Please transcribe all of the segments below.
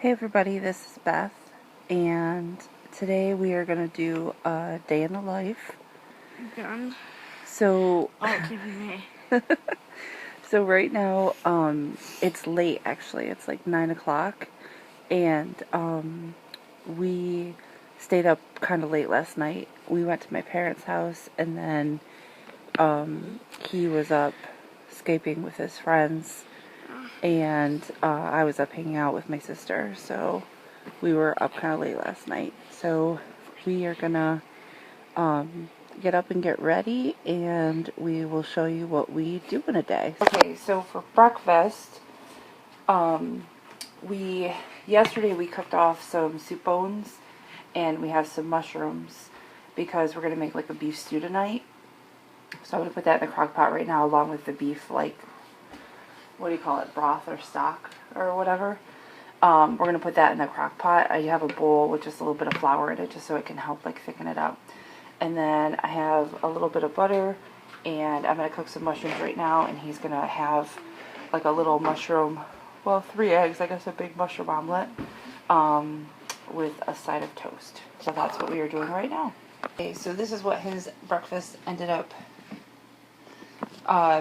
Hey everybody, this is Beth, and today we are going to do a day in the life. Done. So, me. so right now, it's late actually, it's like 9 o'clock, and we stayed up kind of late last night. We went to my parents' house, and then he was up Skyping with his friends, and I was up hanging out with my sister, so we were up kind of late last night. So we are gonna get up and get ready, and we will show you what we do in a day. Okay, so for breakfast, yesterday we cooked off some soup bones, and we have some mushrooms because we're gonna make like a beef stew tonight. So I'm gonna put that in the crock pot right now, along with the beef, like, what do you call it, broth or stock or whatever. We're going to put that in the crock pot. I have a bowl with just a little bit of flour in it, just so it can help like thicken it up. And then I have a little bit of butter, and I'm going to cook some mushrooms right now, and he's going to have like a little mushroom, well, 3 eggs, I guess a big mushroom omelet, with a side of toast. So that's what we are doing right now. Okay, so this is what his breakfast ended up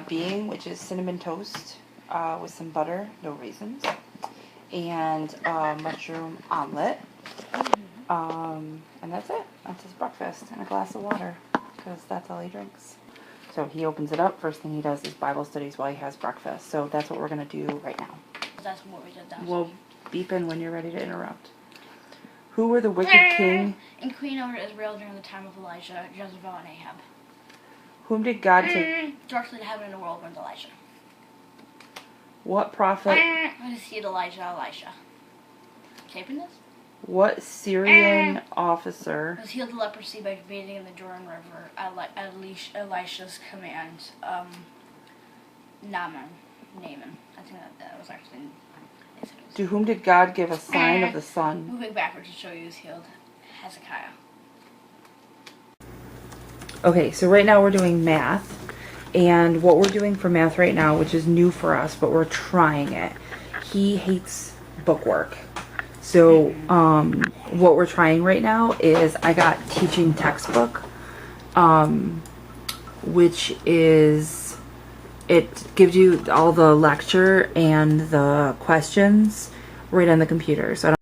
being, which is cinnamon toast with some butter, no raisins, and mushroom omelet, and that's it. That's his breakfast, and a glass of water, because that's all he drinks. So he opens it up. First thing he does is Bible studies while he has breakfast. So that's what we're going to do right now. That's what we did downstairs. We'll beep in when you're ready to interrupt. Who were the wicked king and queen over Israel during the time of Elijah, Jezebel, and Ahab? Whom did God take? Directly to heaven and the world with Elijah. What prophet? What is he, Elijah? Taping this? What Syrian officer was healed of leprosy by bathing in the Jordan River at Elisha's command? Naaman. I think that was actually. To whom did God give a sign of the sun? Moving backwards to show you who's healed. Hezekiah. Okay, so right now we're doing math. And what we're doing for math right now, which is new for us, but we're trying it. He hates bookwork. So what we're trying right now is I got teaching textbook, which is, it gives you all the lecture and the questions right on the computer. So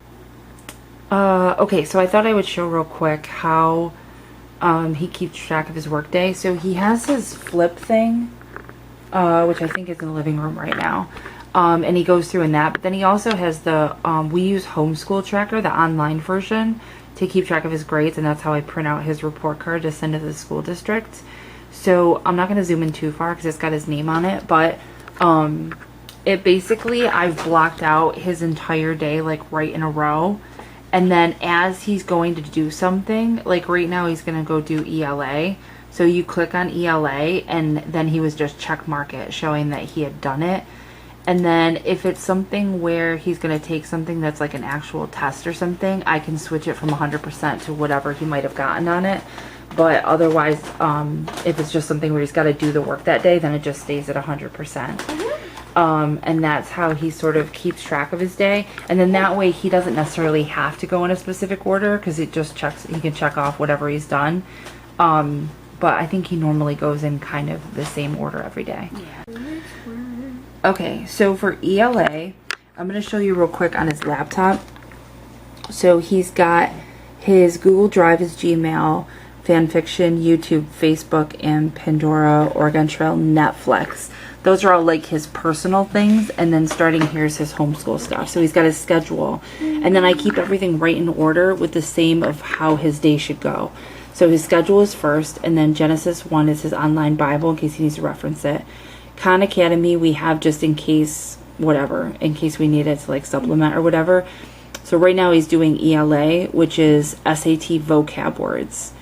okay, so I thought I would show real quick how he keeps track of his workday. So he has his flip thing, which I think is in the living room right now. And he goes through in that. But then he also has the, we use Homeschool Tracker, the online version, to keep track of his grades. And that's how I print out his report card to send to the school district. So I'm not going to zoom in too far because it's got his name on it. But it basically, I've blocked out his entire day, like right in a row. And then as he's going to do something, like right now he's going to go do ELA. So you click on ELA, and then he was just check mark it, showing that he had done it. And then if it's something where he's going to take something that's like an actual test or something, I can switch it from 100% to whatever he might have gotten on it. But otherwise, if it's just something where he's got to do the work that day, then it just stays at 100%. And that's how he sort of keeps track of his day. And then that way he doesn't necessarily have to go in a specific order, because it just checks, he can check off whatever he's done. But I think he normally goes in kind of the same order every day. Yeah. Okay, so for ELA, I'm going to show you real quick on his laptop. So he's got his Google Drive, his Gmail, Fanfiction, YouTube, Facebook, and Pandora, Oregon Trail, Netflix. Those are all like his personal things, and then starting here is his homeschool stuff. So he's got his schedule, and then I keep everything right in order with the same of how his day should go. So his schedule is first, and then Genesis 1 is his online Bible in case he needs to reference it. Khan Academy we have just in case, whatever, in case we need it to like supplement or whatever. So right now he's doing ELA, which is SAT vocab words.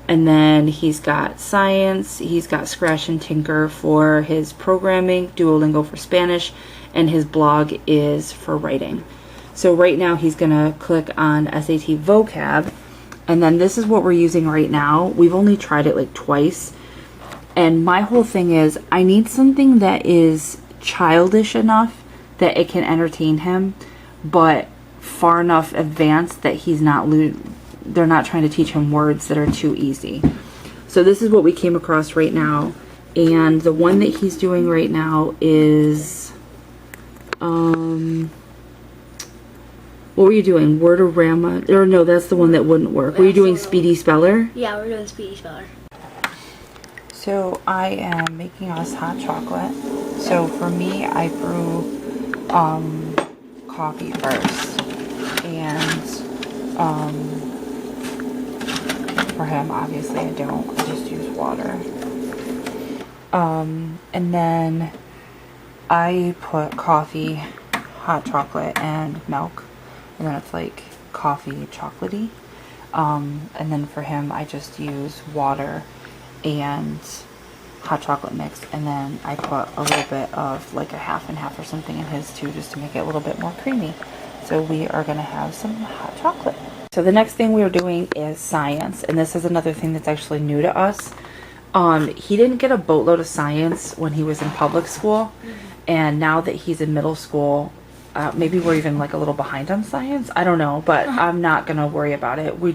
And then he's got science, he's got Scratch and Tinker for his programming, Duolingo for Spanish, and his blog is for writing. So right now he's going to click on SAT vocab, and then this is what we're using right now. We've only tried it like twice, and my whole thing is I need something that is childish enough that it can entertain him, but far enough advanced that he's not they're not trying to teach him words that are too easy. So this is what we came across right now. And the one that he's doing right now is, what were you doing? Wordorama? Or no, that's the one that wouldn't work. Were you doing Speedy Speller? Yeah, we're doing Speedy Speller. So I am making us hot chocolate. So for me, I brew coffee first. And for him, obviously I don't. I just use water. And then I put coffee, hot chocolate, and milk. And then it's like coffee chocolatey. And then for him, I just use water and hot chocolate mix. And then I put a little bit of like a half and half or something in his too, just to make it a little bit more creamy. So we are going to have some hot chocolate. So the next thing we are doing is science. And this is another thing that's actually new to us. He didn't get a boatload of science when he was in public school. And now that he's in middle school, maybe we're even like a little behind on science. I don't know, but I'm not going to worry about it. We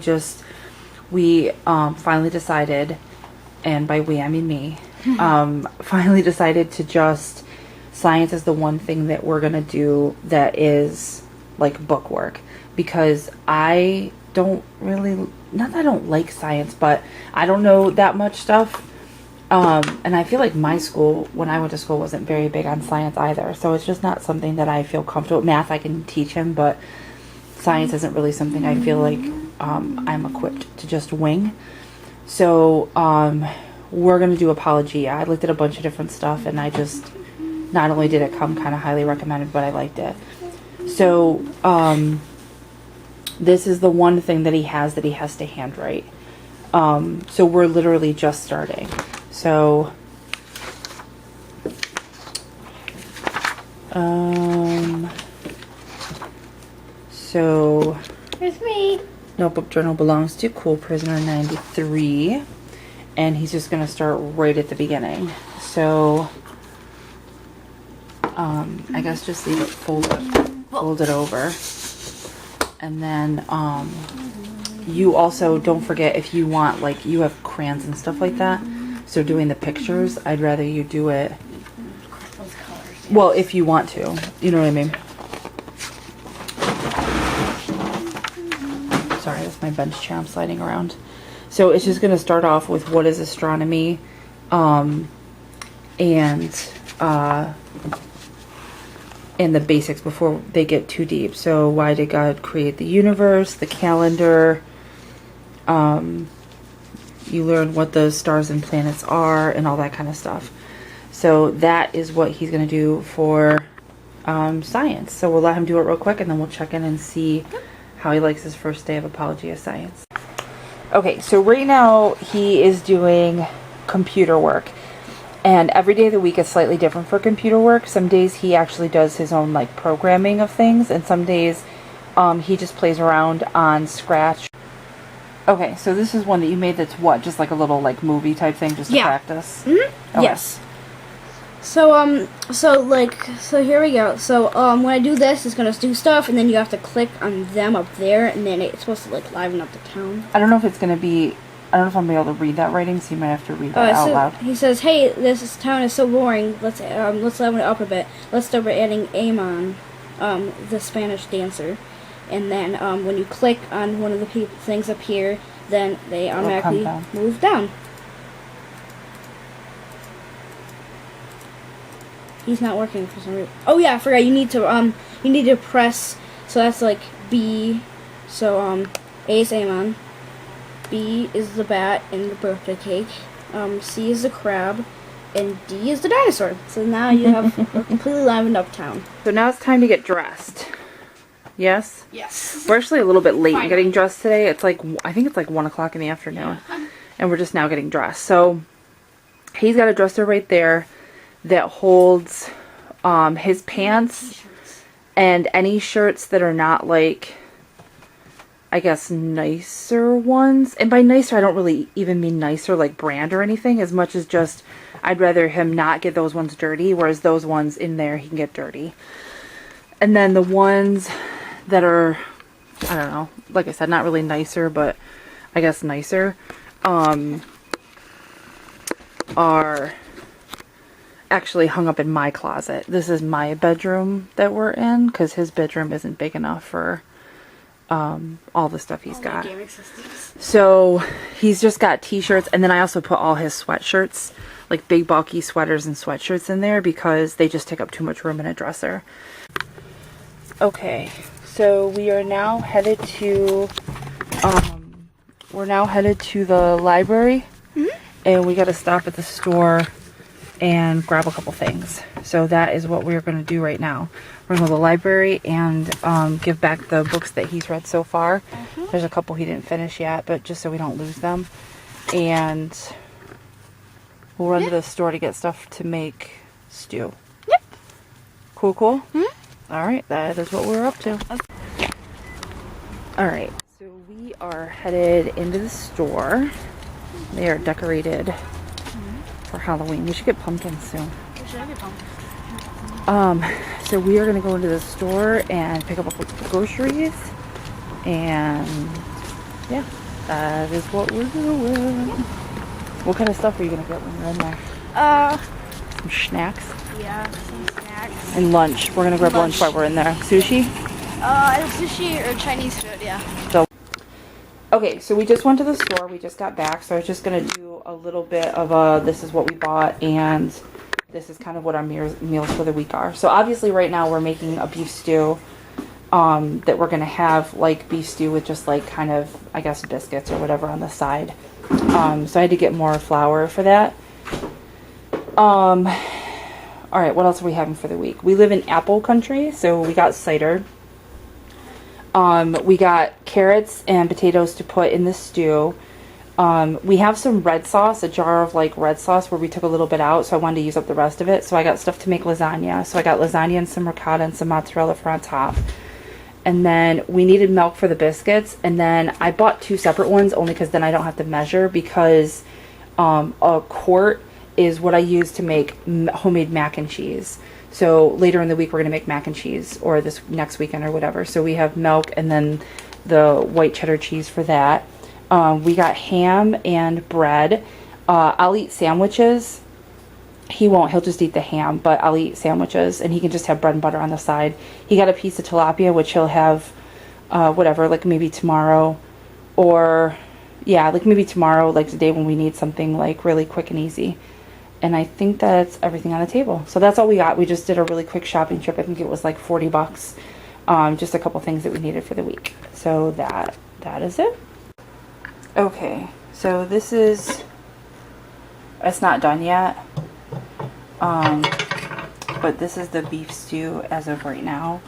finally decided, and by we, I mean me, finally decided to just, science is the one thing that we're going to do that is like book work. Because I don't really, not that I don't like science, but I don't know that much stuff. And I feel like my school, when I went to school, wasn't very big on science either. So it's just not something that I feel comfortable with. Math I can teach him, but science isn't really something I feel like I'm equipped to just wing. So we're going to do Apologia. I looked at a bunch of different stuff, and I just, not only did it come kind of highly recommended, but I liked it. So this is the one thing that he has to handwrite. So we're literally just starting. So, Here's me. Notebook journal belongs to Cool Prisoner 93. And he's just going to start right at the beginning. So, I guess just leave it folded over. And then, you also, don't forget, if you want, like, you have crayons and stuff like that. So doing the pictures, I'd rather you do it, Those colors. well, if you want to. You know what I mean? Sorry, that's my bench chair I'm sliding around. So it's just going to start off with what is astronomy, and the basics before they get too deep. So why did God create the universe, the calendar, you learn what the stars and planets are and all that kind of stuff. So that is what he's going to do for science. So we'll let him do it real quick, and then we'll check in and see how he likes his first day of Apologia Science. Okay, so right now he is doing computer work. And every day of the week is slightly different for computer work. Some days he actually does his own like programming of things, and some days he just plays around on Scratch. Okay, so this is one that you made that's what? Just like a little like movie type thing just to practice? Mm-hmm. Okay. Yes. So here we go. So when I do this, it's gonna do stuff, and then you have to click on them up there, and then it's supposed to like liven up the town. I don't know if it's gonna be, I don't know if I'm gonna be able to read that writing, so you might have to read that out loud. He says, "Hey, this town is so boring. Let's liven it up a bit. Let's start by adding Amon, the Spanish dancer, and then when you click on one of the things up here, then they automatically move down." He's not working for some reason. Oh yeah, I forgot. You need to press. So that's like B. So A is Amon. B is the bat and the birthday cake. C is the crab, and D is the dinosaur. So now you have a completely livened up town. So now it's time to get dressed. Yes? Yes. We're actually a little bit late in getting dressed today. It's like, I think it's like 1 o'clock in the afternoon. Yeah. And we're just now getting dressed. So he's got a dresser right there that holds his pants and any shirts that are not like, I guess, nicer ones. And by nicer, I don't really even mean nicer like brand or anything, as much as just I'd rather him not get those ones dirty, whereas those ones in there he can get dirty. And then the ones that are, I don't know, like I said, not really nicer, but I guess nicer, are actually hung up in my closet. This is my bedroom that we're in, because his bedroom isn't big enough for all the stuff he's got. Gaming systems. So he's just got t-shirts, and then I also put all his sweatshirts, like big bulky sweaters and sweatshirts in there, because they just take up too much room in a dresser. Okay, so we are now headed to the library, and we got to stop at the store and grab a couple things. So that is what we're going to do right now. We're going to go to the library and give back the books that he's read so far. There's a couple he didn't finish yet, but just so we don't lose them. And we'll run to the store to get stuff to make stew. Yep. Cool, cool? All right, that is what we're up to. All right, so we are headed into the store. They are decorated for Halloween. We should get pumpkins soon. So we are going to go into the store and pick up a couple groceries, and yeah, that is what we're doing. What kind of stuff are you going to get when you're in there? Some snacks? Yeah, some snacks. And lunch. We're going to grab lunch while we're in there. Sushi? Sushi or Chinese food, yeah. So, okay, so we just went to the store. We just got back, so I was just going to do a little bit of this is what we bought, and this is kind of what our meals for the week are. So obviously right now we're making a beef stew that we're going to have like beef stew with just like kind of, I guess, biscuits or whatever on the side. So I had to get more flour for that. All right, what else are we having for the week? We live in apple country, so we got cider. We got carrots and potatoes to put in the stew. We have some red sauce, a jar of like red sauce where we took a little bit out, so I wanted to use up the rest of it. So I got stuff to make lasagna. So I got lasagna and some ricotta and some mozzarella for on top. And then we needed milk for the biscuits. And then I bought 2 separate ones only because then I don't have to measure, because a quart is what I use to make homemade mac and cheese. So later in the week we're going to make mac and cheese, or this next weekend or whatever. So we have milk and then the white cheddar cheese for that. We got ham and bread. I'll eat sandwiches. He won't. He'll just eat the ham, but I'll eat sandwiches, and he can just have bread and butter on the side. He got a piece of tilapia, which he'll have whatever, like maybe tomorrow, or yeah, like maybe tomorrow, like the day when we need something like really quick and easy. And I think that's everything on the table. So that's all we got. We just did a really quick shopping trip. I think it was like $40. Just a couple things that we needed for the week. So that is it. Okay, so this is, it's not done yet, but this is the beef stew as of right now.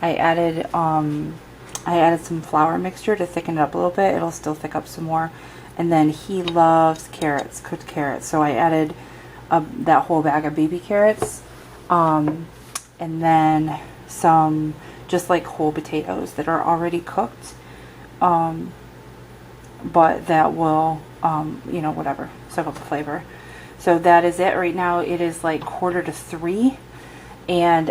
I added some flour mixture to thicken it up a little bit. It'll still thick up some more. And then he loves carrots, cooked carrots, so I added that whole bag of baby carrots, and then some just like whole potatoes that are already cooked. But that will, you know, whatever, soak up the flavor. So that is it. Right now it is like 2:45, and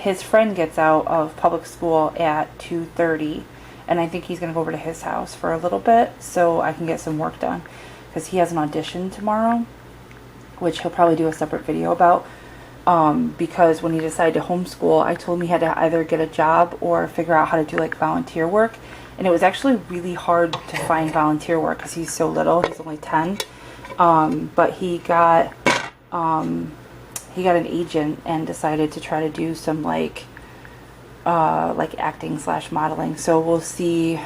his friend gets out of public school at 2:30, and I think he's going to go over to his house for a little bit so I can get some work done, because he has an audition tomorrow, which he'll probably do a separate video about, because when he decided to homeschool, I told him he had to either get a job or figure out how to do like volunteer work. And it was actually really hard to find volunteer work because he's so little. He's only 10. But he got an agent and decided to try to do some like acting / modeling. So we'll see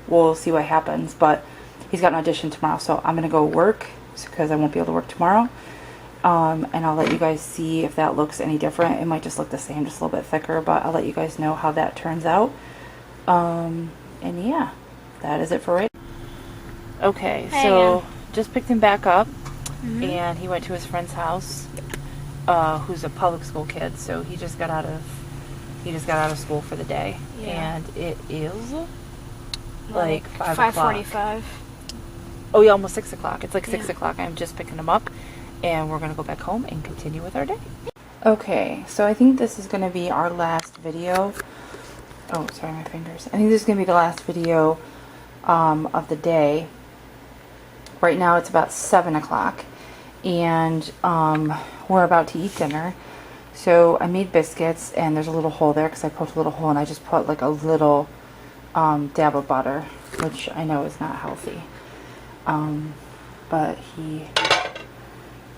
what happens. But he's got an audition tomorrow, so I'm gonna go work because I won't be able to work tomorrow. And I'll let you guys see if that looks any different. It might just look the same, just a little bit thicker, but I'll let you guys know how that turns out. And yeah, that is it for right now. Okay, so just picked him back up, and he went to his friend's house, who's a public school kid. So he just got out of school for the day, and it is like 5 o'clock. 5:45. Oh yeah, almost 6 o'clock. It's like 6 o'clock. I'm just picking him up, and we're gonna go back home and continue with our day. Okay, so I think this is gonna be our last video Oh, sorry, my fingers. I think this is going to be the last video of the day. Right now it's about 7 o'clock, and we're about to eat dinner. So I made biscuits, and there's a little hole there because I poked a little hole, and I just put like a little dab of butter, which I know is not healthy. But he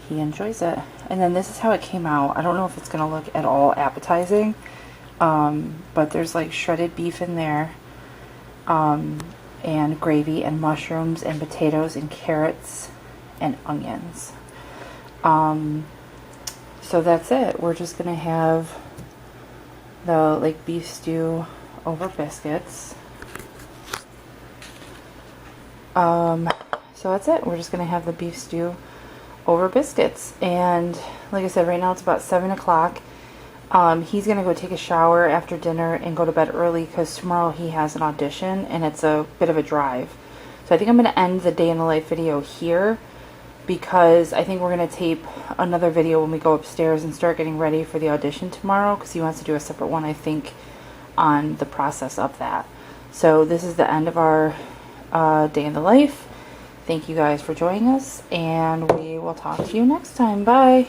enjoys it. And then this is how it came out. I don't know if it's going to look at all appetizing, but there's like shredded beef in there, and gravy and mushrooms and potatoes and carrots and onions. So that's it. We're just going to have the like beef stew over biscuits. So that's it. We're just going to have the beef stew over biscuits. And like I said, right now it's about 7 o'clock. He's going to go take a shower after dinner and go to bed early because tomorrow he has an audition and it's a bit of a drive. So I think I'm going to end the day in the life video here because I think we're going to tape another video when we go upstairs and start getting ready for the audition tomorrow because he wants to do a separate one, I think, on the process of that. So this is the end of our day in the life. Thank you guys for joining us, and we will talk to you next time. Bye.